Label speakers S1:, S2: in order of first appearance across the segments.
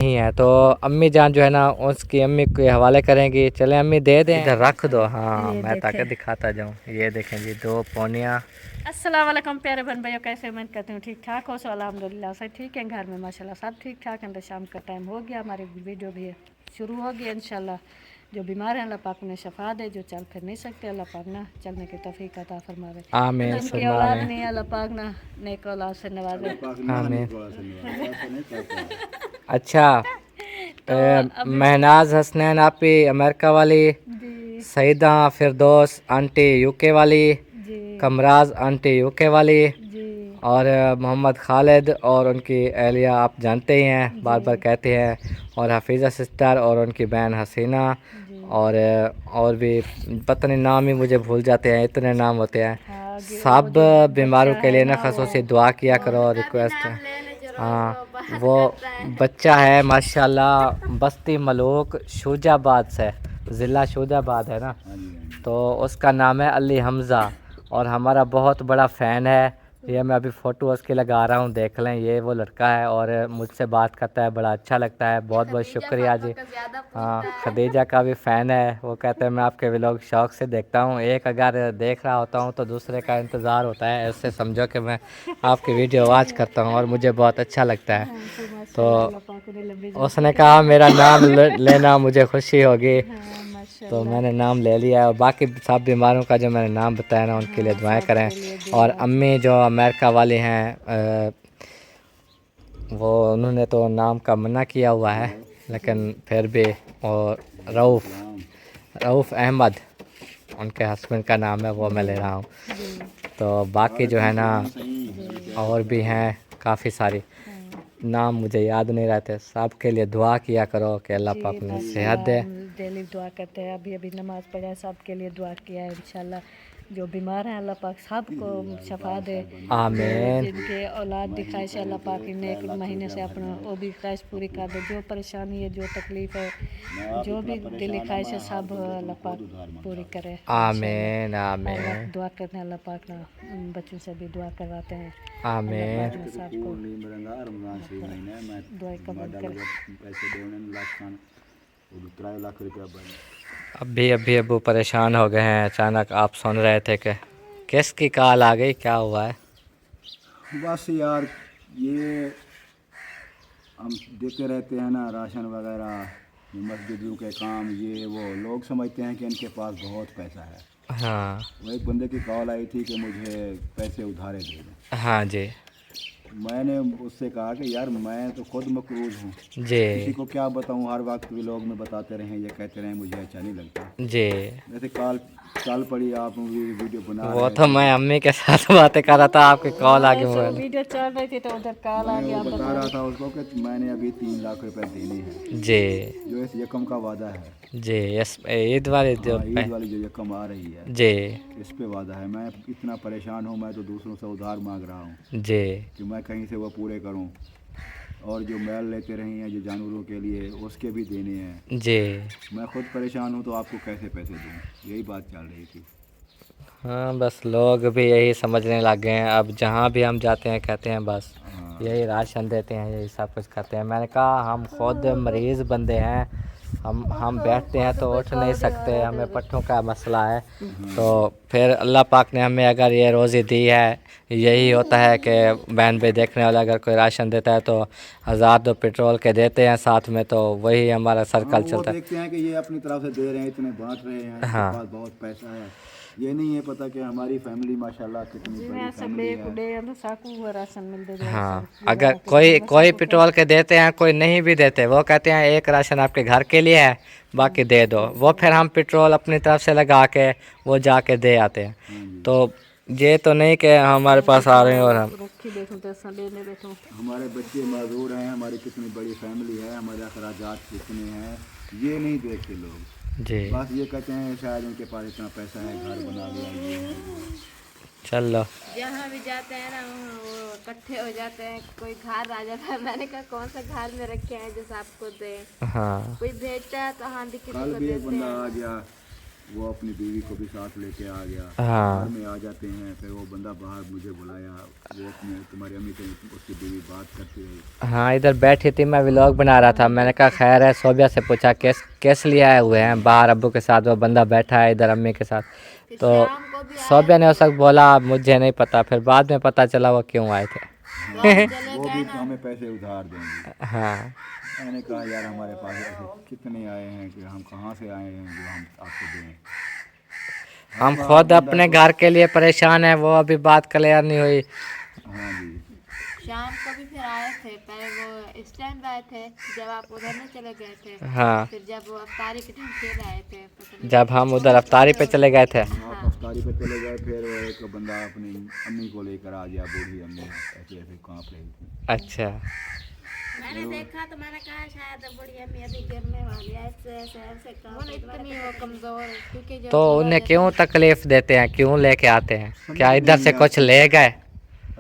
S1: नहीं है तो अम्मी जान जो है ना उसकी अम्मी के हवाले करेंगी। चले अम्मी दे दें, इधर रख दो। हाँ मैं ताकि दिखाता जाऊँ। ये देखें जी 2 पौनियाँ।
S2: अस्सलाम वालेकुम प्यारे बहन भाइयों, कैसे उम्मीद करती हूँ ठीक ठाक हो। सो अल्हम्दुलिल्लाह सब ठीक है, घर में माशाल्लाह सब ठीक ठाक है। तो शाम का टाइम हो गया, हमारी वीडियो भी शुरू हो गई इंशाल्लाह। जो बीमार हैं अल्लाह पाक ने शफा दे, जो चल फिर नहीं सकते अल्लाह पाक ना चलने की तौफीक अता फरमावे।
S1: आमीन
S2: जिनकी
S1: सुम्मा
S2: औलाद
S1: आमीन।
S2: नहीं है अल्लाह पाक ना नेक औलाद से नवाजे।
S1: आमीन। अच्छा महनाज हसनैन आपी अमेरिका वाली,
S2: जी
S1: सईदा फिरदौस आंटी यूके वाली,
S2: जी
S1: कमराज आंटी यूके वाली,
S2: जी
S1: और मोहम्मद खालिद और उनकी अहलिया आप जानते ही हैं, बार बार कहते हैं, और हफीज़ा सिस्टर और उनकी बहन हसीना, और भी पता नहीं नाम ही मुझे भूल जाते हैं, इतने नाम होते हैं।
S2: हाँ
S1: सब बीमारों के लिए ना खसूसी दुआ किया करो, रिक्वेस्ट है। हाँ वो बच्चा है माशाल्लाह, बस्ती मलूक शूजाबाद से, ज़िला शूजाबाद है ना, तो उसका नाम है अली हमज़ा और हमारा बहुत बड़ा फ़ैन है। ये मैं अभी फ़ोटो उसकी लगा रहा हूँ, देख लें। ये वो लड़का है और मुझसे बात करता है, बड़ा अच्छा लगता है। बहुत बहुत शुक्रिया जी। हाँ खदीजा का भी फ़ैन है, वो कहते हैं मैं आपके व्लॉग शौक़ से देखता हूँ। एक अगर देख रहा होता हूँ तो दूसरे का इंतज़ार होता है, ऐसे समझो कि मैं आपकी वीडियो वॉच करता हूँ और मुझे बहुत अच्छा लगता है। तो उसने कहा मेरा नाम लेना मुझे खुशी होगी, तो मैंने नाम ले लिया। और बाकी सब बीमारों का जो मैंने नाम बताया ना उनके लिए दुआएं करें। और अम्मी जो अमेरिका वाली हैं वो उन्होंने तो नाम का मना किया हुआ है, लेकिन फिर भी। और रऊफ़ अहमद उनके हस्बैंड का नाम है, वो मैं ले रहा हूँ। तो बाकी जो है ना और भी हैं काफ़ी सारी, नाम मुझे याद नहीं रहते। सब के लिए दुआ किया करो कि अल्लाह पाक ने सेहत दे।
S2: डेली दुआ करते हैं, अभी अभी नमाज पढ़ा, सब के लिए दुआ किया है इंशाल्लाह। जो बीमार हैं अल्लाह पाक सबको शफा दे।
S1: आमीन
S2: जिनके औलाद की ख्वाहिश है अल्लाह पाक इन्हें 1 महीने से अपना वो भी ख्वाहिश पूरी कर दे। जो परेशानी है, जो तकलीफ़ है, जो भी दिली ख्वाहिश है, सब अल्लाह पाक पूरी करे।
S1: आमीन आमीन
S2: दुआ करते हैं अल्लाह पाक ना, बच्चों से भी दुआ करवाते हैं।
S1: आमीन।
S2: सबको दुआ कबूल करे।
S1: अभी अबू परेशान हो गए हैं, अचानक आप सुन रहे थे कि किसकी कॉल आ गई, क्या हुआ है?
S3: बस यार ये हम देते रहते हैं ना राशन वगैरह, मस्जिदों के काम, ये वो लोग समझते हैं कि इनके पास बहुत पैसा है।
S1: हाँ
S3: वो एक बंदे की कॉल आई थी कि मुझे पैसे उधारे दे दो।
S1: हाँ जी
S3: मैंने उससे कहा कि यार मैं तो खुद मकरूज़ हूँ,
S1: जी
S3: किसी को क्या बताऊँ, हर वक्त भी लोग में बताते रहें, ये कहते रहें, मुझे अच्छा नहीं लगता।
S1: जी।
S3: वैसे कॉल पड़ी, आप वीडियो बना
S1: वो
S3: रहे
S1: तो
S3: थे,
S1: मैं अम्मी के साथ बातें कर रहा था, आपकी कॉल आ गई मोबाइल।
S2: वीडियो चल रही थी तो उधर कॉल आ
S3: मैं
S2: गया।
S3: वो बता रहा था उसको कि मैंने अभी 3 लाख रुपए देने हैं,
S1: जी
S3: जो इस यकम का वादा है।
S1: जी यस ईद वाली जो
S3: हाँ, ईद वाली जो यकम आ रही है,
S1: जी
S3: इस पे वादा है। मैं इतना परेशान हूँ, मैं तो दूसरों से उधार मांग रहा हूँ
S1: जी
S3: कि मैं कहीं से वो पूरे करूँ। और जो मैल लेते रहे हैं जो जानवरों के लिए, उसके भी देने हैं।
S1: जी।
S3: मैं खुद परेशान हूँ, तो आपको कैसे पैसे दूँ, यही बात चल रही थी।
S1: हाँ बस लोग भी यही समझने लग गए हैं, अब जहाँ भी हम जाते हैं कहते हैं बस
S3: हाँ
S1: यही राशन देते हैं, यही सब कुछ करते हैं। मैंने कहा हम खुद मरीज़ बंदे हैं, हम बैठते हैं तो उठ नहीं सकते, हमें पट्टों का मसला है। तो फिर अल्लाह पाक ने हमें अगर ये रोज़ी दी है, यही होता है कि बहन भाई देखने वाला अगर कोई राशन देता है तो 1000 तो पेट्रोल के देते हैं साथ में, तो वही हमारा
S3: हाँ,
S1: सर्कल
S3: वो
S1: चलता है।
S3: देखते हैं कि ये अपनी तरफ से दे रहे हैं, इतने बांट रहे हैं, इनके
S1: हाँ
S3: पास बहुत पैसा है। ये नहीं है पता कि हमारी फैमिली माशाल्लाह कितनी बड़ी फैमिली है।
S1: हाँ अगर कोई पेट्रोल के देते हैं, कोई नहीं भी देते, वो कहते हैं एक राशन आपके घर के लिए है बाकी दे दो, वो फिर हम पेट्रोल अपनी तरफ से लगा के वो जाके दे आते हैं।
S3: हाँ जी।
S1: तो ये तो नहीं कि हमारे पास आ रहे हैं और हम
S3: हमारे बच्चे मजदूर हैं, हमारी कितनी बड़ी फैमिली है, हमारे अखराजात कितने हैं, ये नहीं देखते लोग।
S1: जी।
S3: बस ये कहते हैं शायद उनके पास इतना पैसा है, घर बना लिया, ये है, वो है।
S1: चलो
S2: जहाँ भी जाते हैं ना वो इकट्ठे हो जाते हैं, कोई घर आ जाता है। मैंने कहा कौन सा घर में रखे हैं जो सबको दे,
S1: हाँ
S2: कोई भेजता है तो हाँ भी किसी
S3: कल
S2: को
S3: भी एक
S2: देते
S3: बंदा
S2: हैं।
S3: आ गया, वो अपनी बीवी को भी साथ लेके आ गया।
S1: हाँ।
S3: घर में आ जाते हैं, फिर वो बंदा बाहर मुझे बुलाया, वो अपने तुम्हारी अम्मी से उसकी बीवी बात करती रही।
S1: हाँ, इधर बैठी थी, मैं व्लॉग बना रहा था। मैंने कहा खैर है, सोबिया से पूछा कैस लिए आए हुए हैं बाहर अब्बू के साथ। वो बंदा बैठा है इधर अम्मी के साथ। तो सोबिया ने उस वक्त बोला मुझे नहीं पता, फिर बाद में पता चला वो क्यों आए थे।
S3: वो भी हमें पैसे उधार देंगे।
S1: हाँ।
S3: मैंने कहा यार हमारे पास ऐसे कितने आए हैं कि हम कहाँ से आए हैं जो हम आपको दें।
S1: हम खुद अपने घर के लिए परेशान है, वो अभी बात क्लियर नहीं हुई।
S3: हाँ जी।
S4: शाम को भी फिर आए थे, पहले वो इस टाइम आए थे जब आप उधर नहीं चले गए थे।
S1: हाँ,
S4: फिर जब वो अफ्तारी के टाइम फिर आए थे, पता नहीं
S1: जब हम उधर अफ्तारी पे चले गए थे।
S3: आप अफ्तारी पे चले गए, फिर वो एक बंदा अपनी अम्मी को लेकर आ गया, बूढ़ी अम्मी ऐसे ऐसे कांप रही थी।
S1: अच्छा।
S4: मैंने देखा तो मैंने कहा शायद बुढ़ी अम्मी अभी गिरने वाली है, ऐसे ऐसे ऐसे वो इतनी वो कमजोर है, क्योंकि जो
S1: तो उन्हें क्यों तकलीफ देते हैं, क्यों लेके आते हैं? क्या इधर से कुछ ले गए?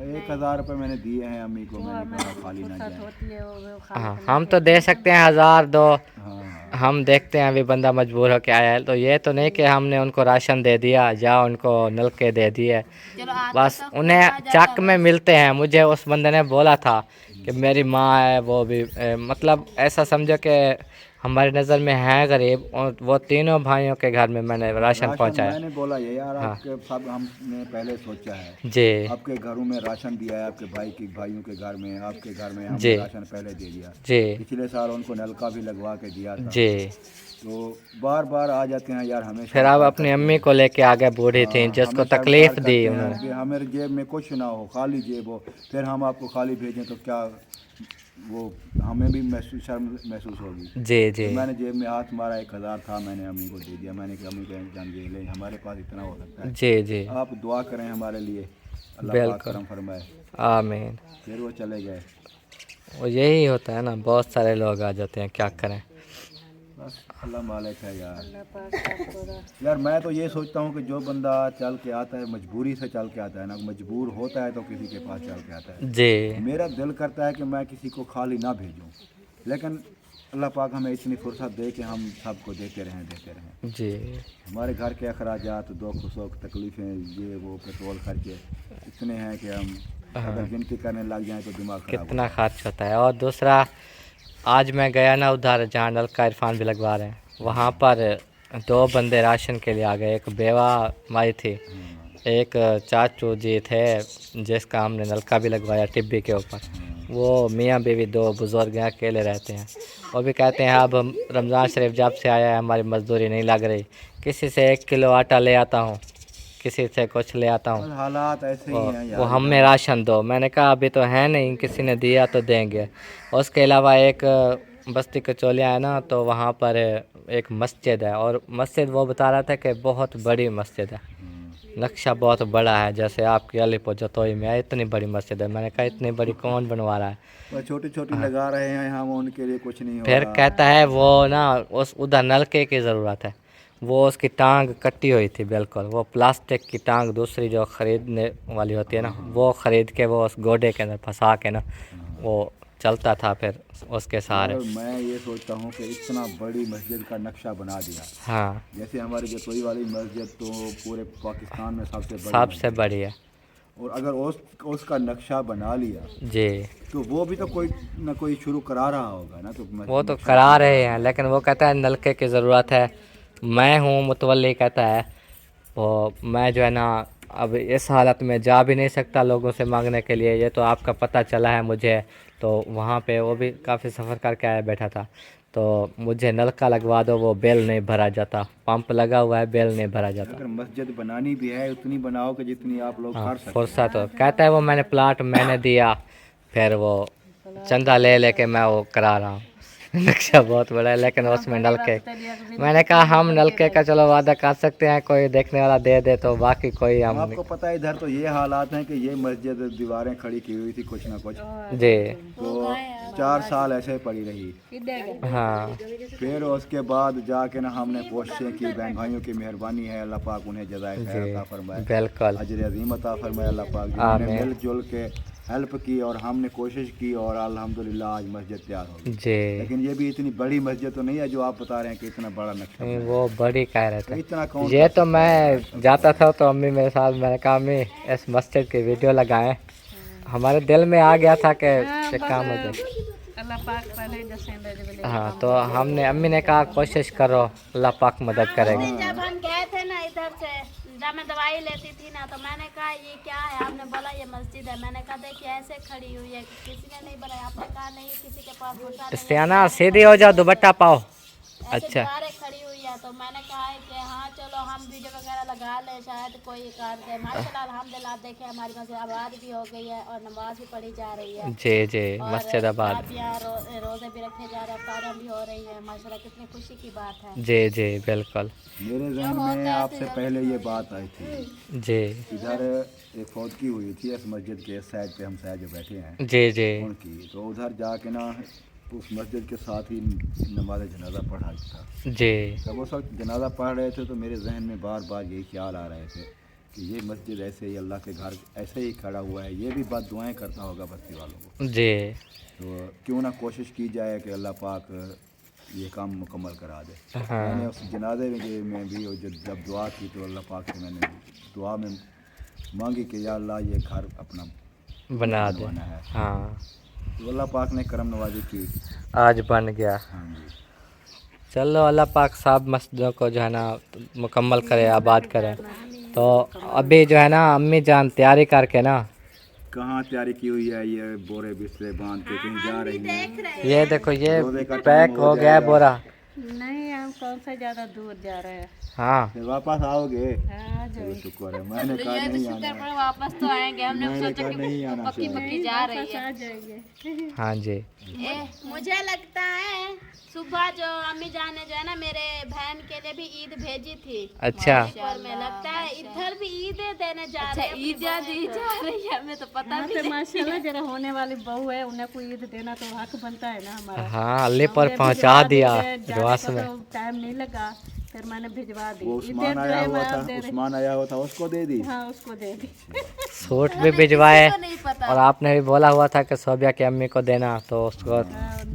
S3: 1000 रुपये मैंने दिए हैं अम्मी को, मैंने कहा खाली ना जाए।
S2: होती है वो खाली
S1: हाँ, हम तो दे सकते हैं 1000 दो।
S3: हाँ
S1: हम देखते हैं अभी बंदा मजबूर हो के आया है, तो ये तो नहीं कि हमने उनको राशन दे दिया या उनको नलके दे दिए।
S4: चलो आज
S1: बस उन्हें चक में मिलते हैं। मुझे उस बंदे ने बोला था कि मेरी माँ है, वो भी मतलब ऐसा समझो कि हमारी नज़र में है गरीब, और वो तीनों भाइयों के घर में मैंने राशन पहुँचाया।
S3: मैंने बोला ये यार आपके सब हमने पहले सोचा है,
S1: जी
S3: आपके घरों में राशन दिया है, आपके भाइयों के घर में, आपके घर में
S1: जी।
S3: हमने राशन पहले दे दिया।
S1: जी
S3: पिछले साल उनको नलका भी लगवा के दिया था।
S1: जी।
S3: तो बार बार आ जाते हैं यार हमें।
S1: फिर अब अपनी अम्मी को लेके आगे बूढ़ी थी जिसको तकलीफ दी उन्होंने।
S3: हमारे जेब में कुछ ना हो, खाली जेब हो, फिर हम आपको खाली भेजें तो क्या वो हमें भी शर्म महसूस होगी।
S1: जी जी।
S3: तो मैंने जेब में हाथ मारा, 1000 था, मैंने अम्मी को दे दिया। मैंने कहा अम्मी कहें जान ये ले, हमारे पास इतना हो सकता है,
S1: जी जी।
S3: आप दुआ करें हमारे लिए, अल्लाह पाक करम फरमाए।
S1: आमीन।
S3: फिर वो चले गए।
S1: वो यही होता है ना, बहुत सारे लोग आ जाते हैं, क्या करें।
S3: बस अल्लाह मालिक है यार। यार मैं तो ये सोचता हूँ कि जो बंदा चल के आता है, मजबूरी से चल के आता है ना, मजबूर होता है तो किसी के पास चल के आता है।
S1: जी
S3: मेरा दिल करता है कि मैं किसी को खाली ना भेजूं, लेकिन अल्लाह पाक हमें इतनी फुर्सत दे कि हम सबको देते रहें।
S1: जी।
S3: हमारे घर के अखराजात, दुख सुख, तकलीफ़ें, ये वो पेट्रोल खर्चे इतने हैं कि हम अगर गिनती करने लग जाएं तो दिमाग खराब
S1: कितना खर्च होता है। और दूसरा, आज मैं गया ना उधर जहाँ नलका इरफान भी लगवा रहे हैं, वहाँ पर 2 बंदे राशन के लिए आ गए। एक बेवा माई थी, एक चाचू जी थे जिसका हमने नलका भी लगवाया टिब्बी के ऊपर। वो मियाँ बीवी 2 बुज़ुर्ग हैं, अकेले रहते हैं। वो भी कहते हैं अब हम रमज़ान शरीफ जब से आया है हमारी मजदूरी नहीं लग रही, किसी से 1 किलो आटा ले आता हूँ, किसी से कुछ ले आता हूँ,
S3: हालात ऐसे ही हैं
S1: वो
S3: यार।
S1: हमें राशन दो। मैंने कहा अभी तो है नहीं, किसी ने दिया तो देंगे। उसके अलावा एक बस्ती कचौलिया है ना, तो वहाँ पर एक मस्जिद है, और मस्जिद वो बता रहा था कि बहुत बड़ी मस्जिद है, नक्शा बहुत बड़ा है, जैसे आपकी अलीपुर जतोई में है इतनी बड़ी मस्जिद है। मैंने कहा इतनी बड़ी कौन बनवा रहा है?
S3: वो छोटी छोटी लगा रहे हैं हम, उनके लिए कुछ नहीं हो
S1: फिर
S3: रहा।
S1: कहता है वो ना उस उधर नलके की ज़रूरत है। वो उसकी टांग कटी हुई थी बिल्कुल, वो प्लास्टिक की टांग दूसरी जो ख़रीदने वाली होती है ना, वो ख़रीद के वो उस गोडे के अंदर फंसा के ना वो चलता था फिर उसके सहारे।
S3: और मैं ये सोचता हूँ कि इतना बड़ी मस्जिद का नक्शा बना दिया।
S1: हाँ,
S3: जैसे हमारी जतोई वाली मस्जिद तो पूरे पाकिस्तान में सबसे बड़ी
S1: सबसे बड़ी है।
S3: और अगर उसका नक्शा बना लिया
S1: जी,
S3: तो वो भी तो कोई ना कोई शुरू करा रहा होगा ना। तो
S1: वो तो करा रहे हैं, लेकिन वो कहता है नलके की ज़रूरत है। मैं हूँ मुतवल्ली, कहता है वो मैं जो है ना अब इस हालत में जा भी नहीं सकता लोगों से मांगने के लिए, ये तो आपका पता चला है मुझे। तो वहाँ पे वो भी काफ़ी सफ़र करके आया बैठा था, तो मुझे नलका लगवा दो, वो बिल नहीं भरा जाता, पंप लगा हुआ है, बिल नहीं भरा जाता।
S3: अगर मस्जिद बनानी भी है उतनी बनाओ कि जितनी आप लोग कर सकते।
S1: फुर्सत हो, कहता है वो मैंने प्लाट मैंने दिया, फिर वो चंदा ले लेके मैं वो करा रहा हूँ। नक्शा बहुत बड़ा है, लेकिन उसमें नलके, मैंने कहा हम नलके का चलो वादा कर सकते हैं, कोई देखने वाला दे दे, तो बाकी कोई हम
S3: आपको पता है इधर तो ये हालात हैं कि ये मस्जिद दीवारें खड़ी की हुई थी कुछ ना कुछ,
S1: जी।
S3: तो 4 साल ऐसे पड़ी रही।
S1: हाँ
S3: फिर उसके बाद जाके ना हमने कोशिशें की, बहन भाइयों की मेहरबानी है, अल्लाह पाक उन्हें जज़ाए खैर अता फरमाए,
S1: बिल्कुल।
S3: अजर अज़ीम अता फरमाए अल्लाह पाक, जिन्होंने मिलजुल के हेल्प की और हमने कोशिश की और अल्हम्दुलिल्लाह आज मस्जिद तैयार हो गई।
S1: जी
S3: लेकिन ये भी इतनी बड़ी मस्जिद तो नहीं है जो आप बता रहे हैं कि इतना बड़ा नक्शा
S1: नहीं,
S3: बनाया
S1: वो बड़ी कह रहे
S3: है।
S1: थे।
S3: इतना कौन
S1: ये
S3: कर
S1: तो
S3: सकता है?
S1: मैं जाता था तो अम्मी मेरे साथ, मैंने कहा अम्मी इस मस्जिद की वीडियो लगाएं। हमारे दिल में आ गया था कि ये काम हो जाए।
S2: अल्लाह पाक पहले जैसे अंदर
S1: हाँ, तो हमने अम्मी ने कहा कोशिश करो, अल्लाह पाक मदद करेंगे।
S4: जब हम गए थे ना इधर से, जब मैं दवाई लेती थी ना, तो मैंने कहा ये क्या है, आपने बोला ये मस्जिद है। मैंने कहा देखिए ऐसे खड़ी हुई है, किसी ने नहीं बनाया। आपने कहा नहीं, किसी के पास भरोसा नहीं है।
S1: इस्तियाना सीधी हो जाओ, दुपट्टा पाओ।
S4: ऐसे
S1: अच्छा।
S4: दीवारें खड़ी हुई है, तो मैंने कहा है कि हाँ चलो हम वीडियो वगैरह लगा ले, शायद कोई कर दे। माशाल्लाह अल्हम्दुलिल्लाह देखे हमारी मस्जिद आबाद भी हो गई है और नमाज भी पढ़ी जा रही है।
S1: जी जी,
S4: और
S1: मस्जिद आबाद।
S4: आप यहाँ रोज़े भी रखे जा रहे हैं, अफ्तारियाँ भी हो रही है। माशाल्लाह कितनी खुशी की बात है।
S1: जी जी बिल्कुल।
S3: मेरे जहन में आपसे पहले ये बात आई थी।
S1: जी
S3: इधर एक फौतगी हुई थी इस मस्जिद के इस साइड पे, हम साइड जो बैठे हैं
S1: जी जी
S3: उनकी, तो उधर जाके ना उस मस्जिद के साथ ही नमाज जनाजा पढ़ा था।
S1: जी
S3: जब उस वक्त जनाजा पढ़ रहे थे तो मेरे जहन में बार बार यही ख्याल आ रहे थे कि ये मस्जिद ऐसे ही अल्लाह के घर ऐसे ही खड़ा हुआ है, ये भी बात दुआएं करता होगा बस्ती वालों को।
S1: जी
S3: तो क्यों ना कोशिश की जाए कि अल्लाह पाक ये काम मुकम्मल करा दे।
S1: हाँ।
S3: मैंने उस जनाजे में भी जब दुआ की तो अल्लाह पाक से मैंने दुआ में मांगी कि या अल्लाह ये घर अपना
S1: बना दे।
S3: बनवाना है।
S1: हाँ,
S3: तो अल्लाह पाक ने करम नवाजी की।
S1: आज बन गया।
S3: हाँ जी।
S1: चलो अल्लाह पाक सब मस्जिदों को जो है ना मुकम्मल करे, आबाद करे। तो अभी जो है ना अम्मी जान तैयारी करके ना,
S3: कहाँ तैयारी की हुई है, ये बोरे बिस्तरे बांध के कहीं जा रही है।
S1: ये देखो ये
S3: रोज़े का
S1: पैक
S3: टाइम
S1: हो गया है
S3: जाएगा।
S1: बोरा।
S2: नहीं, हम कौन सा ज़्यादा दूर जा रहे हैं।
S1: हाँ
S3: फिर वापस आओगे?
S2: हाँ जो
S3: चलो शुक्र है। मैंने कहा नहीं आना है।
S4: वापस तो आएंगे, हमने
S3: मैंने कहा नहीं आना चाहिए।
S4: जा रही है।
S2: आ जाएंगे।
S1: हाँ जी।
S4: मुझे लगता है सुबह जो अम्मी जान ने जो है ना मेरे बहन के लिए भी ईद भेजी थी।
S1: अच्छा।
S4: और में लगता है इधर भी ईद देने जा रहे हैं। ईद दी जा रही है, हमें तो पता
S2: हाँ तो माशाल्लाह जरा होने वाली बहू है, उन्हें कोई ईद देना तो हक बनता है ना हमारा।
S1: हाँ, अल्ली पर पहुंचा दिया रवास में।
S2: तो टाइम नहीं लगा, फिर मैंने भिजवा दी।
S3: वो उस्मान आया हुआ था, उस्मान आया हुआ था, उसको दे दी।
S2: हाँ उसको दे दी।
S1: सूट भी भिजवाए
S4: नहीं पता।
S1: और आपने भी बोला हुआ था कि सोबिया की अम्मी को देना, तो उसको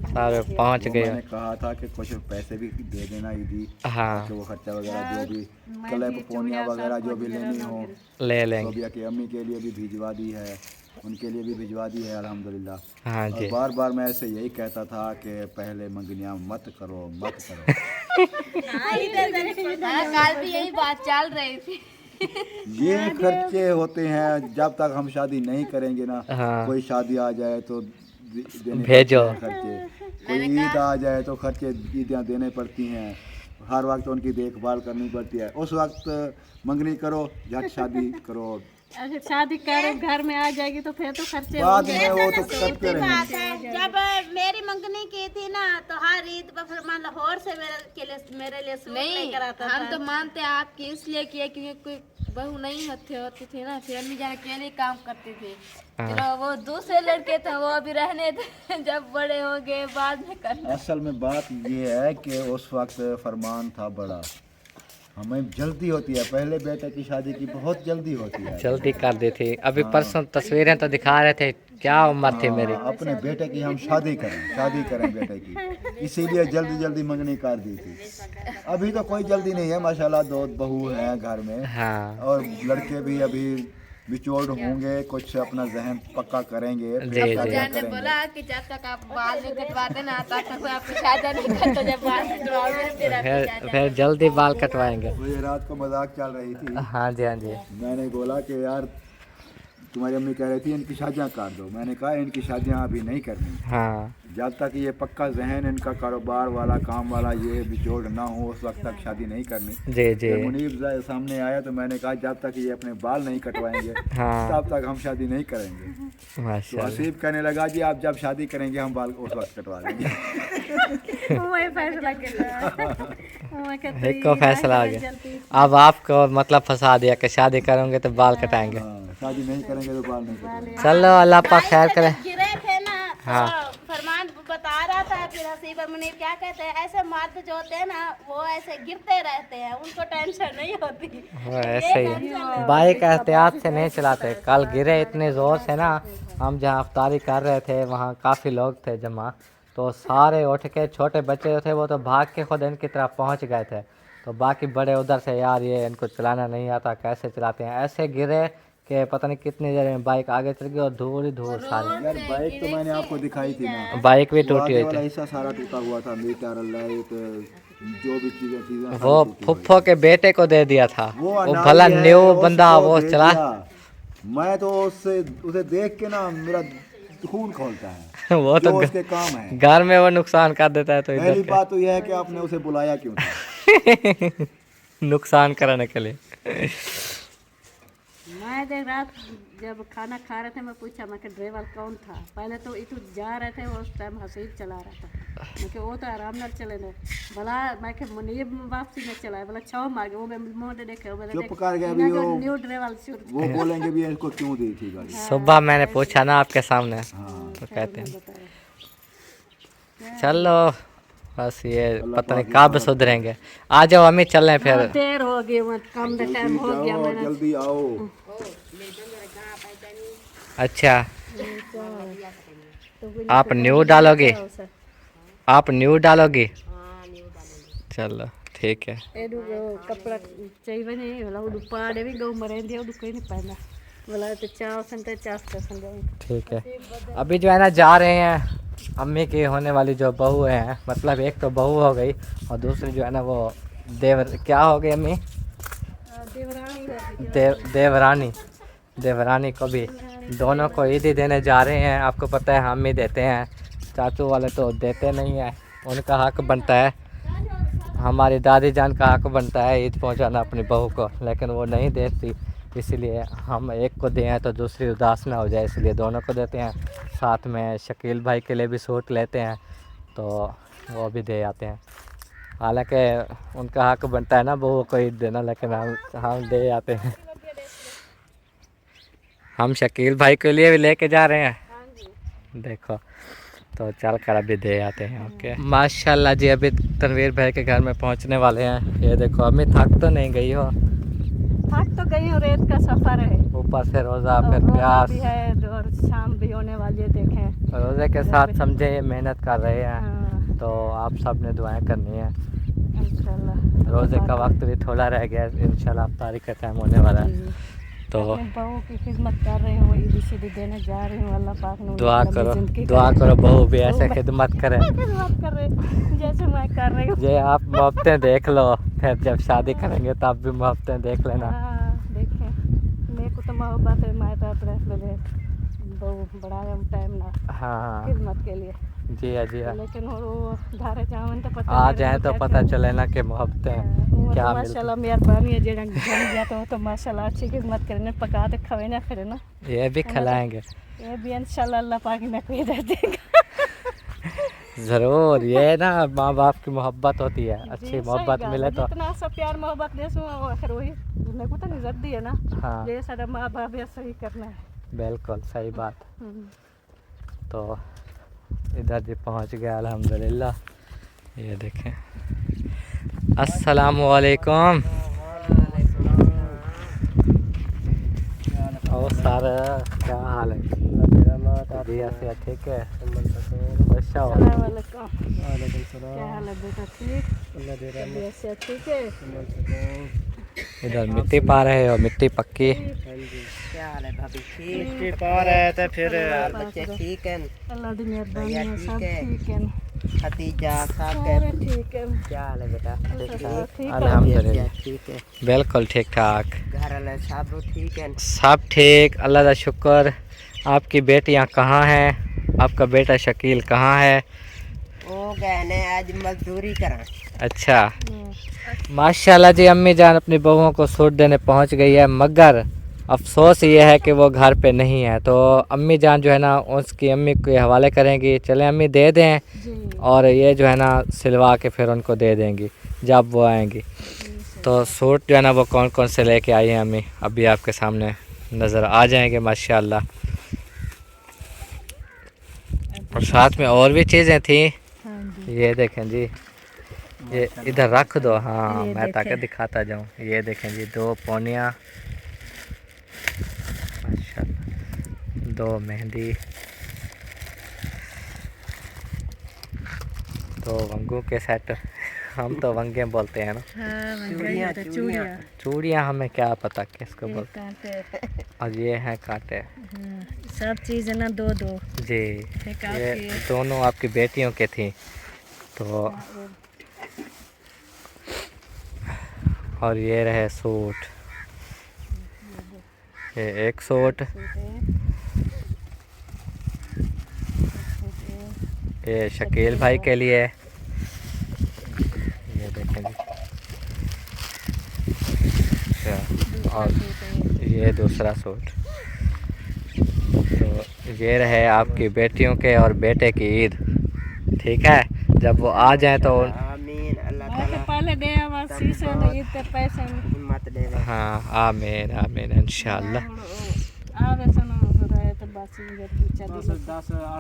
S1: सारे पहुंच
S3: वो
S1: गए।
S3: मैंने कहा था कि कुछ पैसे भी दे देना ईदी,
S1: हाँ,
S3: कि वो खर्चा वगैरह जो भी क्लब पोनिया वगैरह जो भी लेनी हो,
S1: ले लेंगे।
S3: सोबिया की अम्मी के लिए भी भिजवा दी है, उनके लिए भी भिजवा दी है अल्हम्दुलिल्लाह।
S1: हाँ
S3: और
S1: जी।
S3: बार बार मैं ऐसे यही कहता था कि पहले मंगनियाँ मत करो मत करो।
S4: कल भी यही बात चल रही थी।
S3: ये खर्चे होते हैं, जब तक हम शादी नहीं करेंगे ना,
S1: हाँ।
S3: कोई शादी आ जाए तो देने
S1: भेजो।
S3: पड़ते हैं खर्चे, कोई ईद आ जाए तो खर्चे ईदियाँ देने पड़ती हैं, हर वक्त उनकी देखभाल करनी पड़ती है। उस वक्त मंगनी करो, झट शादी करो,
S2: अच्छा शादी कर घर में आ जाएगी तो फिर तो खर्चे
S3: बाद
S2: होंगे।
S3: में वो तो करते रहेंगे।
S4: बात है, जब मेरी मंगनी की थी ना, तो हर ईद पर फिर मैं लाहौर से मेरे लिए सूट लेकर आता था।
S5: हम तो मानते हैं आपकी इसलिए किए क्योंकि कोई बहू नहीं होती थी ना, फिर अम्मी जान अकेले काम करती थी। चलो वो दूसरे लड़के थे वो अभी रहने थे, जब बड़े हो गए बाद में करना।
S3: असल में बात ये है कि उस वक्त फरमान था बड़ा, हमें जल्दी होती है, पहले बेटे की शादी की बहुत जल्दी होती है।
S1: जल्दी कर दी थी। अभी परसों तस्वीरें तो दिखा रहे थे, क्या उम्र थी मेरी।
S3: अपने बेटे की हम शादी करें बेटे की, इसीलिए जल्दी जल्दी मंगनी कर दी थी। अभी तो कोई जल्दी नहीं है, माशाल्लाह 2 बहू हैं घर में,
S1: हाँ
S3: और लड़के भी अभी बिचोड़ होंगे, कुछ अपना जहन पक्का करेंगे,
S1: जी,
S3: फिर
S1: जी।
S3: शादियां
S5: जान ने
S3: करेंगे।
S5: बोला कि जब तक आप बाल नहीं कटवाते ना तब तक कोई आपकी शादी नहीं करता, जब बाल कटवाओगे फिर आपकी शादी।
S1: फिर जल्दी बाल कटवाएंगे।
S3: मुझे रात को मजाक चल रही थी,
S1: हाँ जी हाँ जी।
S3: मैंने बोला कि यार तुम्हारी अम्मी कह रही थी इनकी शादियां कर दो, मैंने कहा इनकी शादियां अभी नहीं करनी,
S1: हाँ
S3: जब तक ये पक्का जहन इनका कारोबार वाला काम वाला ये बिचोड़ ना हो उस वक्त तक शादी नहीं करनी।
S1: जी जी।
S3: जब मुनीब सामने आया तो मैंने कहा जब तक ये अपने बाल नहीं कटवाएंगे
S1: हाँ
S3: तब तक हम शादी नहीं करेंगे। तो
S1: माशाल्लाह।
S3: हसीब कहने लगा जी आप जब शादी करेंगे हम बाल उस वक्त कटवा लेंगे।
S2: वही फैसला
S1: एक को फैसला आ गया। अब आपको मतलब फंसा दिया कि शादी करोगे तो बाल कटाएंगे।
S3: हाँ, शादी नहीं करेंगे तो बाल नहीं कटवाएंगे।
S1: चलो अल्लाह पाक खैर करे।
S4: गिरे थे ना,
S1: हाँ।
S4: तो फरमान बता रहा था, फिर हसीब और मुनीर क्या कहते हैं, ऐसे मर्द जो होते हैं ना वो ऐसे गिरते रहते हैं, उनको टेंशन नहीं होती।
S1: वो ऐसे ही बाइक एहतियात से नहीं चलाते। कल गिरे इतने ज़ोर से ना, हम जहाँ अफ्तारी कर रहे थे वहाँ काफ़ी लोग थे जमा, तो सारे उठ के, छोटे बच्चे जो थे वो तो भाग के खुद इनकी तरफ पहुँच गए थे। तो बाकी बड़े उधर से यार ये इनको चलाना नहीं आता, कैसे चलाते हैं, ऐसे गिरे कि पता नहीं कितनी देर में बाइक आगे चल गई और धूल ही धूल सारी।
S3: यार बाइक तो मैंने आपको दिखाई थी ना,
S1: बाइक भी
S3: वो
S1: टूटी
S3: आगे
S1: हुई
S3: वाला
S1: थी।
S3: हिस्सा सारा टूटा हुआ था, मीटर लाइट जो भी चीजें
S1: वो
S3: सारी टूटी हुई।
S1: फुफ्फो के बेटे को दे दिया था, वो
S3: अनाड़ी
S1: भला
S3: है,
S1: न्यू
S3: उसको
S1: बंदा वो
S3: दे
S1: चला।
S3: दिया। मैं तो उसे देख के ना मेरा खून खोलता है।
S1: वो तो
S3: जो उसके काम है।
S1: घर में वो नुकसान कर देता है, तो इधर
S3: पहली
S1: क्या?
S3: बात तो यह है कि आपने उसे बुलाया क्यों था?
S1: नुकसान कराने के लिए।
S2: मैं देख रात जब खाना खा रहे थे, मैं पूछा मैं कि ड्राइवर कौन था। पहले तो इतु जा रहे थे, वो उस टाइम हसीब चला रहा था। मैं कि वो तो आराम नाल चले थे भला। मैं कि मुनीब वापसी में चला है, बोला छाव मार गए। वो मैं मुँह देखे, वो
S3: चुप कर गया भी वो।
S2: न्यू ड्राइवर शुरू।
S3: वो बोलेंगे भी इसको क्यों दी थी गाड़ी।
S1: सुबह मैंने पूछा ना आपके सामने,
S3: हाँ।
S1: तो कहते हैं चलो बस ये
S3: अल्लाह
S1: पता नहीं
S3: पाक
S1: कब सुधरेंगे। आ जाओ अम्मी, चल रहे फिर।
S2: देर हो गई, वो काम का टाइम हो गया।
S3: जाओ,
S2: मैंने
S3: जल्दी आओ।
S1: अच्छा, आप न्यू डालोगे? आप न्यू डालोगी? चलो ठीक है।
S2: एडू कपड़ा चाहिए नहीं, बोला उडू पाड़े भी गऊ मरे दिया, उडू कोई नहीं पहना। बोला तो चाव संते चास कर संगे।
S1: ठीक है, अभी जो है ना जा रहे हैं अम्मी की होने वाली जो बहू है, मतलब एक तो बहू हो गई और दूसरी जो है ना वो क्या हो गई अम्मी? देवरानी। देवरानी को भी, दोनों को ईदी देने जा रहे हैं। आपको पता है हम ही देते हैं, चाचू वाले तो देते नहीं हैं। उनका हक बनता है, हमारी दादी जान का हक बनता है ईद पहुंचाना अपनी बहू को, लेकिन वो नहीं देती। इसीलिए हम एक को दें तो दूसरी उदास ना हो जाए, इसलिए दोनों को देते हैं। साथ में शकील भाई के लिए भी सूट लेते हैं, तो वो भी दे आते हैं। हालांकि उनका हक बनता है ना बहू को ईद देना, लेकिन हम दे आते हैं। हम शकील भाई के लिए भी लेके जा रहे हैं, देखो तो चल कर अभी दे आते हैं। ओके, माशाल्लाह जी। अभी तनवीर भाई के घर में पहुंचने वाले हैं। ये देखो अम्मी, थक तो नहीं गई हो?
S2: थक तो गई हूँ, रेत का सफर है,
S1: ऊपर से रोज़ा, फिर
S2: रोज़ा
S1: प्यास
S2: भी है और शाम भी होने वाली है। देखें
S1: रोज़े के साथ समझे ये मेहनत कर रहे हैं,
S2: हाँ,
S1: तो आप सब ने दुआएं करनी है।
S2: इंशाल्लाह।
S1: रोज़े का वक्त भी थोड़ा रह गया, इंशाल्लाह अफ्तारी का टाइम होने वाला है, तो
S2: अपने बहू की खिदमत कर रही हूँ, ईदी शीदी देने जा रही हूँ। अल्लाह पाक ने
S1: दुआ
S2: लंबी
S1: करो,
S2: जिंदगी
S1: दुआ
S2: करे।
S1: करो बहू भी ऐसे खिदमत करे
S2: खिदमत कर रहे जैसे मैं कर रही हूँ।
S1: ये आप मोहब्बतें देख लो, फिर जब शादी करेंगे तब भी मोहब्बतें देख लेना।
S2: हाँ, देखें मेरे को तो मोहब्बत है, मैं तो अपने मेरे बहू बढ़ाया टाइम ना
S1: हाँ
S2: खिदमत के लिए।
S1: जी हाँ, जी हाँ।
S2: लेकिन वो धारे जावन तो पता
S1: आ
S2: नहीं
S1: जाए तो
S2: क्या
S1: पता
S2: क्या-
S1: चले ना कि मोहब्बतें
S2: वो
S1: क्या
S2: तो
S1: मिलती।
S2: माशाल्लाह मेहरबानी है, जेड़ा बन गया तो माशाल्लाह अच्छी खिदमत करने, पका के खवे ना फिर ना,
S1: ये भी खिलाएंगे
S2: ये भी इंशाल्लाह अल्लाह पाक ने कोई दे देगा।
S1: ज़रूर। ये ना माँ बाप की मोहब्बत होती है,
S2: जी,
S1: अच्छी
S2: सही
S1: मोहब्बत
S2: गल
S1: मिले
S2: है,
S1: तो।
S2: जितना सब प्यार मोहब्बत देसू आखिर वही उन्हें को तो इज्जत दी है ना।
S1: हाँ
S2: जे साडा माँ बाप ऐसा ही करना है।
S1: बिल्कुल सही बात।
S2: हम्म।
S1: तो इधर जी पहुंच गया अल्हम्दुलिल्लाह। ये देखें, अस्सलामु अलैकुम। और सर क्या हाल है? जी ऐसे ठीक है। अच्छा हो।
S2: अस्सलाम वालेकुम। क्या हाल है बेटा? ठीक? तबीयत से ठीक है?
S1: इधर मिट्टी पा रहे हो, मिट्टी पक्की।
S6: क्या हाल है भाभी? ठीक पा रहे थे, फिर बच्चे ठीक हैं?
S2: अल्लाह दी मेहरबानी
S6: भैया
S2: है,
S6: ठीक
S2: सब
S6: है?
S2: ठीक है,
S6: खतीजा साहब
S2: सारे ठीक है।
S6: क्या हाल है बेटा?
S2: सब ठीक है।
S1: अल्हम्दुलिल्लाह
S6: ठीक है।
S1: बिल्कुल ठीक ठाक,
S6: घर वाले साहब ठीक हैं?
S1: सब ठीक, अल्लाह का शुक्र। आपकी बेटियां कहाँ हैं? आपका बेटा शकील कहाँ है?
S6: वो गए ने आज मजदूरी करा।
S1: अच्छा, माशाल्लाह जी। अम्मी जान अपनी बहुओं को सूट देने पहुंच गई है, मगर अफसोस ये है कि वो घर पे नहीं है। तो अम्मी जान जो है ना उसकी अम्मी के हवाले करेंगी। चलें अम्मी दे दें,
S2: जी
S1: और ये जो है ना सिलवा के फिर उनको दे देंगी जब वो आएंगी। तो सूट जो है ना वो कौन कौन से लेके आई हैं अम्मी, अभी आपके सामने नज़र आ जाएंगे माशाल्लाह। और साथ में और भी चीज़ें थी।
S2: हाँ जी,
S1: ये देखें जी, ये इधर रख दो। हाँ मैं ताकि दिखाता जाऊँ। ये देखें जी 2 पौनियाँ माशाल्लाह, 2 मेहंदी, 2 वंगों के सेट। हम तो वंगे बोलते हैं ना।
S2: हाँ,
S1: चूड़ियाँ हमें क्या पता किसको बोलते हैं।
S2: कांटे।
S1: और ये हैं कांटे
S2: सब चीज़ है ना 2-2।
S1: जी। ये दोनों आपकी बेटियों के थी तो। और ये रहे सूट, ये एक सूट, ये शकील भाई के लिए। ये देखें जी। अच्छा, और ये दूसरा सूट। तो ये रहे आपकी बेटियों के और बेटे की ईद। ठीक है, जब वो आ जाए तो
S6: आमीन। अल्लाह ताला
S2: पहले दे शीशे लगी ते पैसे
S6: हिम्मत दे।
S1: हाँ आमीन आमीन इंशाल्लाह।
S2: आवे सुनो रहे तो बस
S6: बस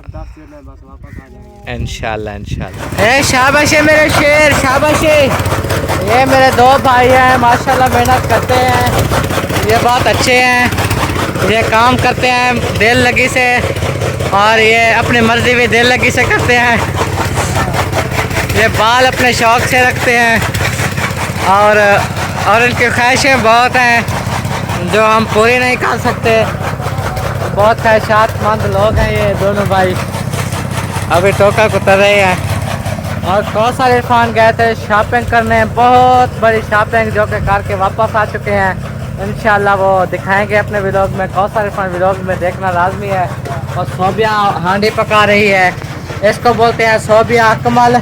S6: 10 दिन में बस वापस आ जाएंगे
S1: इंशाल्लाह इंशाल्लाह। ए शाबाश है मेरे शेर, शाबाश है। ये मेरे 2 भाई हैं माशाल्लाह, मेहनत करते हैं, ये बहुत अच्छे हैं, ये काम करते हैं दिल लगी से, और ये अपनी मर्ज़ी भी दिल लगी से करते हैं। ये बाल अपने शौक़ से रखते हैं और इनकी ख्वाहिशें बहुत हैं जो हम पूरी नहीं कर सकते। बहुत ख्वाहिशातमंद लोग हैं ये दोनों भाई। अभी टोका को उतर रहे हैं और कौसर इरफान गए थे शॉपिंग करने, बहुत बड़ी शॉपिंग जो कि करके वापस आ चुके हैं। इंशाल्लाह वो दिखाएंगे अपने व्लॉग में। कौसर इरफान व्लॉग में देखना लाजमी है। और सोबिया हांडी पका रही है, इसको बोलते हैं सोबिया अकमल।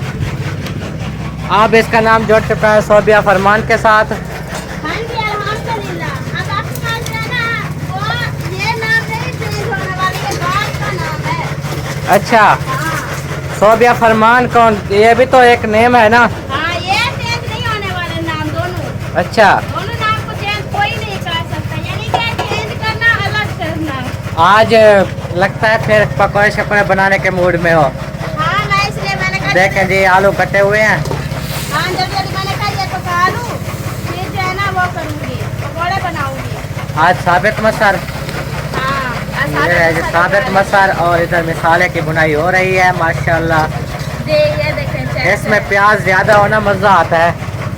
S1: अब इसका नाम जुड़ चुका है सोबिया फरमान के साथ।
S4: हाँ जी अल्हम्दुलिल्लाह। अब आपको मालूम है ना, वो ये नाम नहीं चेंज होने वाली, ये बात का नाम है।
S1: अच्छा,
S4: हाँ
S1: सोबिया फरमान कौन, ये भी तो एक नेम है ना।
S4: हाँ, ये चेंज नहीं होने वाले नाम दोनों।
S1: अच्छा,
S4: दोनों नाम को चेंज कोई नहीं कर सकता, यानी कि चेंज करना अलग करना।
S1: आज लगता है फिर पकौड़े शकोड़े बनाने के मूड में हो।
S4: हाँ मैं इसलिए मैंने कहा
S1: देखें जी आलू कटे हुए हैं।
S4: हाँ जल्दी जल्दी मैंने कहा ये पका लूँ, फिर जो है ना वो करूँगी, पकौड़े बनाऊँगी।
S1: आज साबित मसर,
S4: हाँ
S1: ये है जी साबित मसर, और इधर मिसाले की बुनाई हो रही है माशाल्लाह।
S4: ये देखें
S1: इसमें प्याज ज़्यादा होना मज़ा आता है।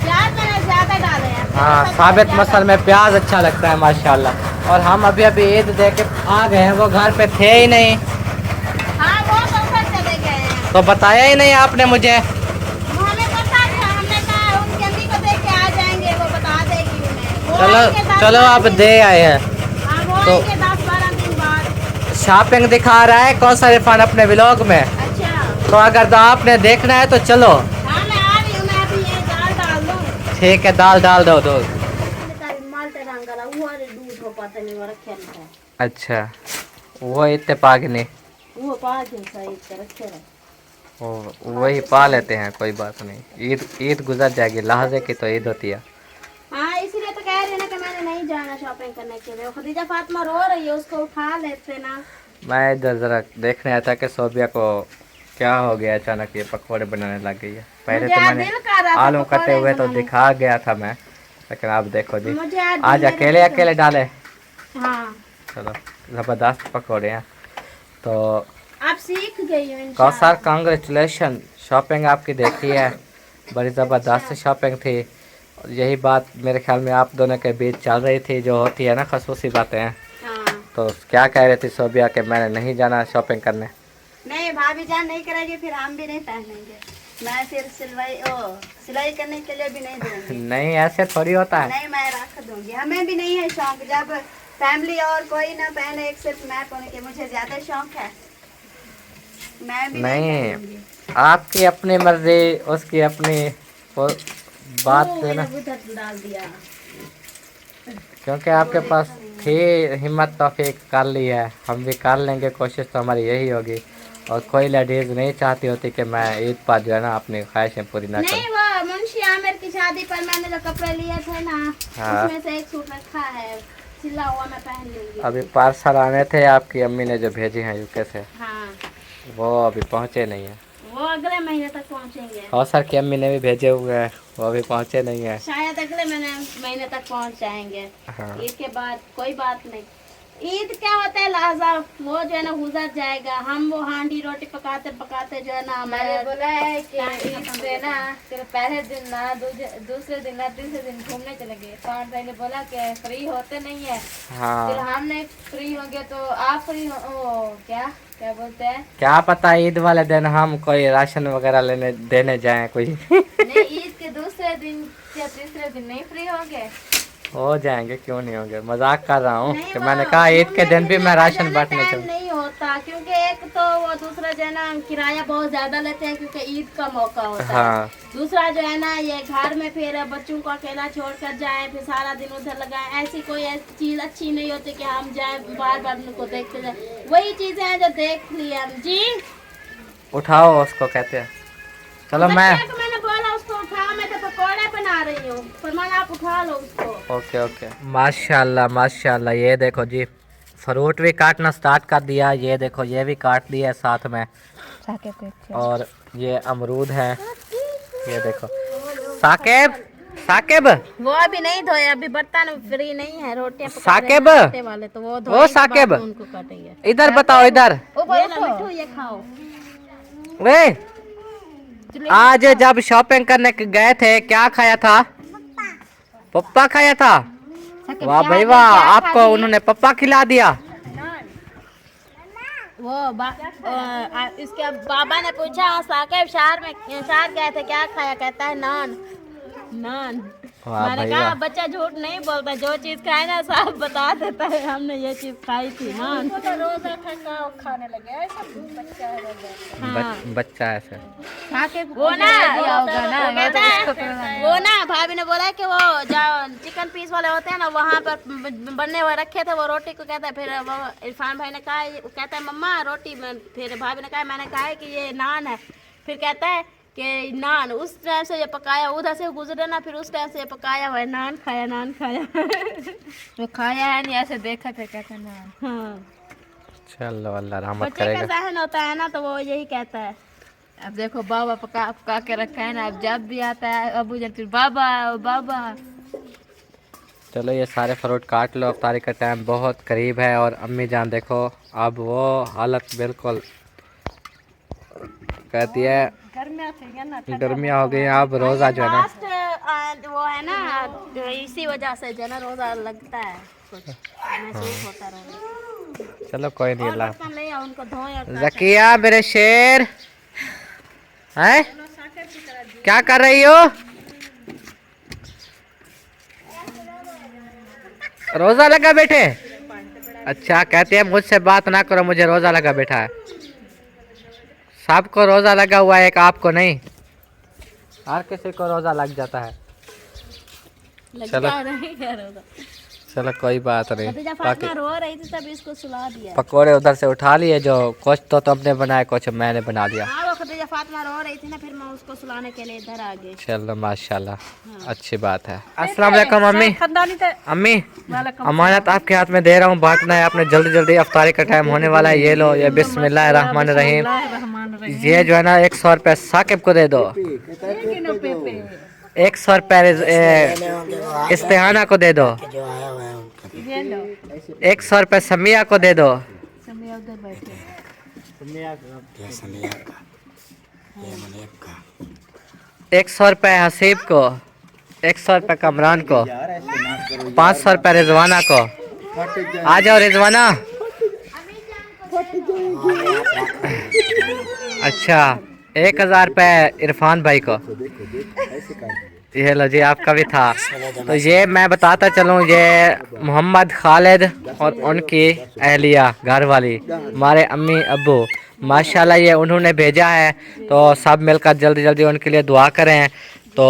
S4: प्याज मैंने ज़्यादा डाले हैं।
S1: हाँ, साबित मसल में प्याज अच्छा लगता है माशाल्लाह। और हम अभी ईद दे के आ गए हैं, वो घर पे थे ही नहीं।
S4: हाँ वो तो ऊपर चले गए हैं,
S1: तो बताया ही नहीं आपने मुझे।
S4: हमें पता था, हमने कहा उनकी अम्मी को देख के आ जाएंगे, वो बता देगी उन्हें। वो
S1: चलो
S4: आएंगे 10-12
S1: चलो आप
S4: दिन।
S1: दे आए हैं।
S4: हाँ वो
S1: तो-
S4: आएंगे 10-12 दिन बाद।
S1: शॉपिंग दिखा रहा है कौसर इरफान अपने व्लॉग में,
S4: अच्छा
S1: तो अगर तो आपने देखना है तो चलो।
S4: हाँ मैं आ रही हूँ, मैं अभी ये दाल डाल दूँ।
S1: ठीक है, दाल डाल दो दो। अच्छा, वो इत्तेफाक नहीं, वही पा लेते हैं, कोई बात नहीं। ईद गुजर जाएगी, लहजे की तो ईद होती है।
S4: हाँ इसीलिए तो कह रही है ना कि मैंने नहीं जाना शॉपिंग करने के लिए। खदीजा फातिमा रो रही है, उसको उठा लेते ना।
S1: मैं इधर ज़रा देखने आया था कि सोबिया को क्या हो गया अचानक, ये पकौड़े बनाने लग गई है। पहले
S4: मुझे
S1: तो
S4: आज
S1: मैंने
S4: दिल कर रहा था
S1: आलू कटे
S4: पकौड़े
S1: हुए तो
S4: बनाने।
S1: दिखा गया था मैं, लेकिन आप देखो जी
S4: मुझे
S1: आज
S4: दिल
S1: अकेले
S4: कर-
S1: अकेले डाले।
S4: हाँ
S1: चलो ज़बरदस्त पकौड़े हैं। तो
S4: आप सीख गई हो इंशाल्लाह।
S1: कौसर कांग्रेचुलेशन, शॉपिंग आपकी देखी है, बड़ी ज़बरदस्त शॉपिंग थी। यही बात मेरे ख्याल में आप दोनों के बीच चल रही थी, जो होती है ना खसूसी बातें।
S4: हाँ
S1: तो क्या कह रही थी सोबिया कि मैंने नहीं जाना शॉपिंग करने।
S4: नहीं भाभी जान नहीं करेगी, फिर हम भी नहीं पहनेंगे। मैं फिर सिलाई करने के लिए भी नहीं दूंगी।
S1: नहीं ऐसे थोड़ी होता है।
S4: नहीं मैं रख दूंगी, हमें भी नहीं है शौक। जब फैमिली और कोई ना पहने, एक सिर्फ मैं पहने के, मुझे ज्यादा शौक है। मैं भी नहीं
S1: नहीं,
S4: पहनूंगी।
S1: आपकी अपनी मर्जी, उसकी अपनी वो बात है ना,
S4: मैंने उधर डाल दिया।
S1: क्योंकि आपके पास थी हिम्मत तो फिर कर ली है, हम भी कर लेंगे, कोशिश तो हमारी यही होगी। और कोई लेडीज़ नहीं चाहती होती कि मैं ईद पर जो है ना अपनी ख्वाहिशें पूरी ना
S4: नहीं
S1: करूं।
S4: वो मुंशी आमिर की शादी पर मैंने जो कपड़े लिए थे ना,
S1: हाँ।
S4: उसमें से एक सूट रखा है, सिला हुआ, मैं पहन लूंगी।
S1: अभी पार्सल आने थे, आपकी अम्मी ने जो भेजे हैं यूके से,
S4: हाँ
S1: वो अभी पहुंचे नहीं है।
S4: वो अगले महीने तक पहुंचेंगे।
S1: और सर की अम्मी ने भी भेजे हुए हैं, वो अभी पहुंचे नहीं है।
S4: शायद अगले महीने तक पहुंच जाएंगे।
S1: हाँ।
S4: ईद के बाद कोई बात नहीं। ईद क्या होता है लाजा, वो जो है ना गुजर जाएगा। हम वो हांडी रोटी पकाते पकाते जो है ना
S5: मैंने
S4: हमारे
S5: बोला है कि ईद से ना फिर पहले दिन ना दूसरे दिन ना तीसरे दिन घूमने चले गए। पाँच भाई ने बोला कि फ्री होते नहीं है। फिर
S1: हाँ
S5: हमने फ्री होंगे तो आप फ्री हो क्या क्या बोलते हैं।
S1: क्या पता ईद वाले दिन हम कोई राशन वगैरह लेने देने जाएं कोई।
S5: नहीं ईद के दूसरे दिन या तीसरे दिन नहीं फ्री होंगे।
S1: हो जाएंगे, क्यों नहीं होंगे, मजाक कर रहा हूँ
S4: नहीं,
S1: कि
S4: वो
S1: मैंने कहा ईद के दिन भी मैं राशन बांटने
S4: टाइम
S1: चलूँ।
S4: नहीं होता, क्योंकि एक तो वो दूसरा जो है ना किराया बहुत ज्यादा लेते हैं क्योंकि ईद का मौका होता है।
S1: हाँ
S4: दूसरा जो है ना ये घर में फिर बच्चों को अकेला छोड़ कर जाए, फिर सारा दिन उधर लगाए, ऐसी कोई ऐसी चीज अच्छी नहीं होती कि हम जाए बार बार उनको देखते जाए। वही चीजें हैं जो देख ली हम जी।
S1: उठाओ उसको कहते हैं। चलो मैं
S4: बच्चे को मैंने बोला उसको उठाओ, मैं तो पकौड़े बना रही हूँ, फरमान आप उठा लो उसको।
S1: Okay okay. माशाल्लाह माशाल्लाह, ये देखो जी फ्रूट भी काटना स्टार्ट कर दिया। ये देखो ये भी काट दिया है साथ में, और ये अमरूद है। ये देखो साकिब साकिब
S4: वो अभी नहीं धोए, अभी बर्तन फ्री नहीं है, रोटियां पका
S1: साकिब,
S4: रहे हैं आटे वाले, तो वो धोने के
S1: साकिब,
S4: बाद उनको काटेंगे।
S1: इधर बताओ इधर।
S4: ये लो मिठू, ये खाओ।
S1: वे आज जब शॉपिंग करने गए थे क्या खाया था? पप्पा खाया था। वाह भाई वाह, आपको उन्होंने पप्पा खिला दिया।
S4: वो इसके बाबा ने पूछा साकिब शहर गए थे क्या खाया, कहता है नान नान।
S1: वाह
S4: मैंने
S1: भाई
S4: कहा
S1: वाह।
S4: बच्चा झूठ नहीं बोलता, जो चीज खाए ना साफ बता देता है, हमने ये चीज खाई थी नान। खाने लगे
S1: बच्चा है सर।
S4: वो ना वो ना भाभी ने बोला कि वो जाओ चिकन पीस वाले होते हैं ना वहाँ पर बनने हुए रखे थे, वो रोटी को कहता है। फिर वो इरफान भाई ने कहा, कहता है मम्मा रोटी, फिर भाभी ने कहा, मैंने कहा है कि ये नान है। फिर कहता है कि नान, उस टाइम से ये पकाया, उधर से गुजरे ना, फिर उस टाइम से ये पकाया हुआ है, नान खाया नान खाया।
S5: वो खाया है नहीं, ऐसे देखा था कहता नान।
S4: हाँ
S1: चलो अल्लाह रहमत
S4: बच्चे का
S1: करेगा।
S4: जहन होता है ना, तो वो यही कहता है।
S5: अब देखो बाबा पका पका के रखा है ना, अब जब भी आता है अबू जन फिर बाबा बाबा।
S1: चलो ये सारे फ्रूट काट लो, अफ्तारी का टाइम बहुत करीब है। और अम्मी जान देखो अब वो हालत बिल्कुल कहती है गर्मियाँ हो गई हैं, अब रोज़ा जो है ना
S4: लास्ट वो है ना, इसी वजह से जो है ना रोजा लगता है, कुछ महसूस होता रोजा।
S1: चलो कोई नहीं। अल्लाह
S4: बर्तन ले आओ, उनको धोए और
S1: जकिया मेरे शेर है, क्या कर रही हो? रोजा लगा बैठे? अच्छा कहते हैं मुझसे बात ना करो, मुझे रोजा लगा बैठा है। सबको रोजा लगा हुआ है, एक आपको नहीं, हर किसी को रोजा लग जाता है। चलो चलो कोई बात नहीं।
S4: भतीजा फातिमा रो रही थी तब इसको सुला दिया।
S1: पकोड़े उधर से उठा लिए, जो कुछ तो तुमने बनाए कुछ मैंने बना दिया।
S4: हाँ वो खदीजा फातिमा रो रही थी ना, फिर मैं उसको सुलाने के लिए इधर आ गई।
S1: चलो माशाल्लाह अच्छी बात है। अस्सलाम वालेकुम अम्मी। अम्मी अमानत आपके हाथ में दे रहा हूँ, बांटना है आपने जल्दी जल्दी, अफ्तारी का टाइम होने वाला है। ये लो, ये बिस्मिल्लाह रहमान रहीम। ये जो है ना 100 रुपये साकिब को दे दो, 100 रुपये इस्तेहाना को दे दो, 100 रुपये समिया को दे दो, 100 रुपये हसीब को, 100 रुपये कमरान को, 500 रुपये रिजवाना को। आ जाओ रिजवाना। अच्छा 1000 रुपये इरफान भाई को। ये लो जी आपका भी था। तो ये मैं बताता चलूँ, ये मोहम्मद खालिद और उनकी अहलिया घर वाली, हमारे अम्मी अब्बू माशाल्लाह, ये उन्होंने भेजा है। तो सब मिलकर जल्दी जल्दी उनके लिए दुआ करें। तो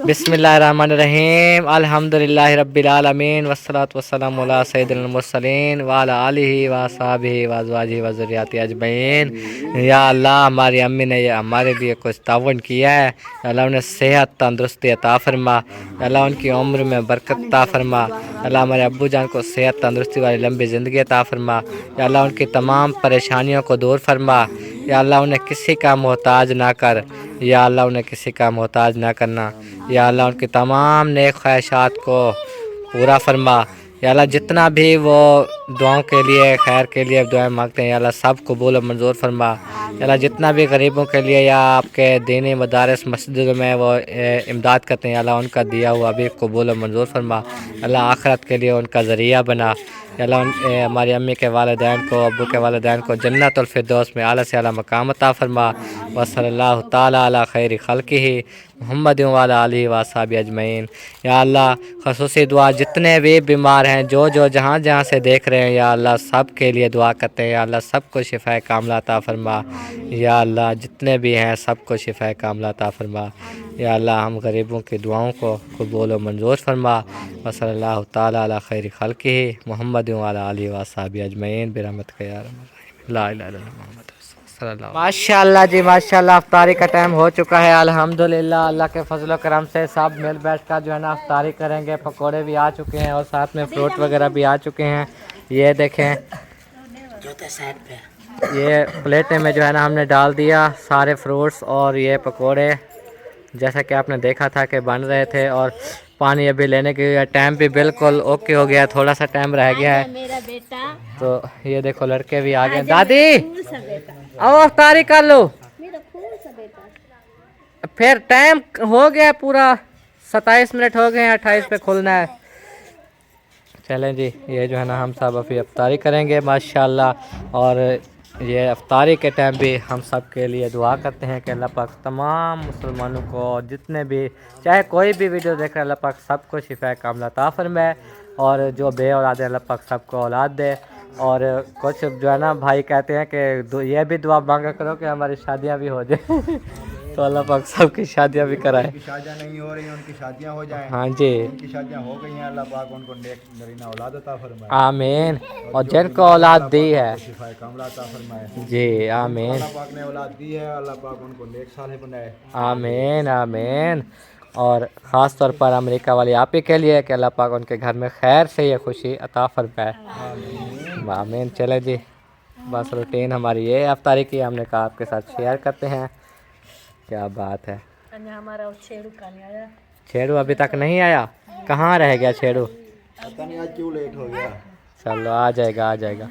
S1: बिस्मिल्लाहिर्रहमानिर्रहीम, अल्हम्दुलिल्लाहि रब्बिल आलमीन, वस्सलातु वस्सलामु अला सय्यिदिल मुरसलीन व अला आलिहि व अस्हाबिहि व अज़वाजिहि व ज़ुर्रिय्यतिहि अजमईन। या अल्लाह हमारी अम्मी ने ये हमारे लिए कुछ ताउन किया है, अल्लाह उन्हें सेहत तंदुरुस्ती अता फरमा, अल्लाह उनकी उम्र में बरकत अता फरमा, अल्लाह हमारे अब्बू जान को सेहत तंदुरुस्ती वाली लंबी ज़िंदगी अता फरमा। या अल्लाह उनकी तमाम परेशानियों को दूर फरमा। या अल्लाह उन्हें किसी का मोहताज ना कर। या अल्लाह उन्हें किसी का मोहताज ना करना। या अल्लाह उनकी तमाम नेक ख्वाहिशात को पूरा फरमा। या अल्लाह जितना भी वो दुआओं के लिए खैर के लिए दुआएं मांगते हैं या अल्लाह सब कबूल और मंजूर फरमा। या अल्लाह जितना भी गरीबों के लिए या आपके दीनी मदारस मस्जिदों में वो इमदाद करते हैं, या अल्लाह उनका दिया हुआ भी कबूल और मंजूर फरमा। अल्लाह आखिरत के लिए उनका ज़रिया बना। या अल्लाह हमारी अम्मी के वालिदैन को, अब्बू के वालिदैन को जन्नतुल फिरदौस में आला से आला मकाम अता फरमा। व सल्लल्लाहु ताला अला खैरि खल्क़िही मुहम्मद व अला आलिहि व अस्हाबिहि अजमईन। या अल्लाह ख़ुसूसी दुआ जितने भी बीमार हैं, जो जहाँ जहाँ से देख रहे हैं, या अल्लाह सब के लिए दुआ करते हैं। या अल्लाह सबको शिफ़ाए कामिला अता फरमा। या अल्लाह जितने भी हैं सबको शिफ़ाए कामिला अता फरमा। या अल्लाह हम गरीबों की दुआओं को कबूल व मंजूर फरमा। व सल्लल्लाहु ताला अला खैरि खल्क़िही मुहम्मद व अला आलिहि व अस्हाबिहि अजमईन बिरहमतिका या अरहमर राहिमीन। ला इलाहा इल्लल्लाह मुहम्मद रसूलुल्लाह सल्लल्लाहु। माशाअल्लाह जी माशाअल्लाह, अफ्तारी का टाइम हो चुका है अल्हम्दुलिल्लाह। अल्लाह के फजल करम से सब मिल बैठ कर जो है ना अफ्तारी करेंगे। पकोड़े भी आ चुके हैं और साथ में फ्रूट वगैरह भी आ चुके हैं। ये देखें, ये प्लेटें में जो है ना हमने डाल दिया सारे फ्रूट्स और ये पकोड़े, जैसा कि आपने देखा था कि बन रहे थे। और पानी अभी लेने के टाइम भी बिल्कुल ओके हो गया, थोड़ा सा टाइम रह गया है।
S4: मेरा बेटा
S1: तो ये देखो लड़के भी आ गए। दादी आओ अफ्तारी कर लो। फिर टाइम हो गया पूरा, 27 मिनट हो गए हैं, 28 पे खुलना है। चलें जी, ये जो है ना हम सब अभी अफ्तारी करेंगे माशाल्लाह। और ये अफ्तारी के टाइम भी हम सब के लिए दुआ करते हैं कि अल्लाह पाक तमाम मुसलमानों को, जितने भी चाहे कोई भी वीडियो देख रहे हैं, अल्लाह पाक सबको शिफा कामिला अता फरमाए। और जो बे औलाद है अल्लाह पाक सबको औलाद दे। और कुछ जो है ना भाई कहते हैं कि ये भी दुआ मांगा करो कि हमारी शादियां भी हो जाए तो अल्लाह पाक सबकी शादियां भी कराए।
S3: उनकी शादियां नहीं हो रही हैं, उनकी शादियां हो जाएं।
S1: हाँ जी,
S3: उनकी शादियां हो गई हैं, अल्लाह पाक उनको नेक नरीना औलाद अता फरमाए।
S1: आमीन। और जिनको औलाद दी है
S3: शिफाए कामिला अता फरमाए
S1: जी, आमीन
S3: अल्लाह पाक ने औलाद दी है, अल्लाह पाक उनको नेक साले बनाए।
S1: आमीन आमीन। और ख़ास तौर पर अमेरिका वाली आप ही के लिए कि अल्लाह पाक उनके घर में खैर से ये खुशी अता फरमाए। आमीन। चले जी, बस रूटीन हमारी ये अफ्तारी की हमने कहा आपके साथ शेयर करते हैं। क्या बात है,
S2: हमारा छेड़ू का नहीं आया।
S1: छेड़ू अभी तक नहीं आया? कहाँ रह गया छेड़ू?
S3: पता नहीं आज क्यों लेट हो गया।
S1: चलो आ जाएगा आ जाएगा।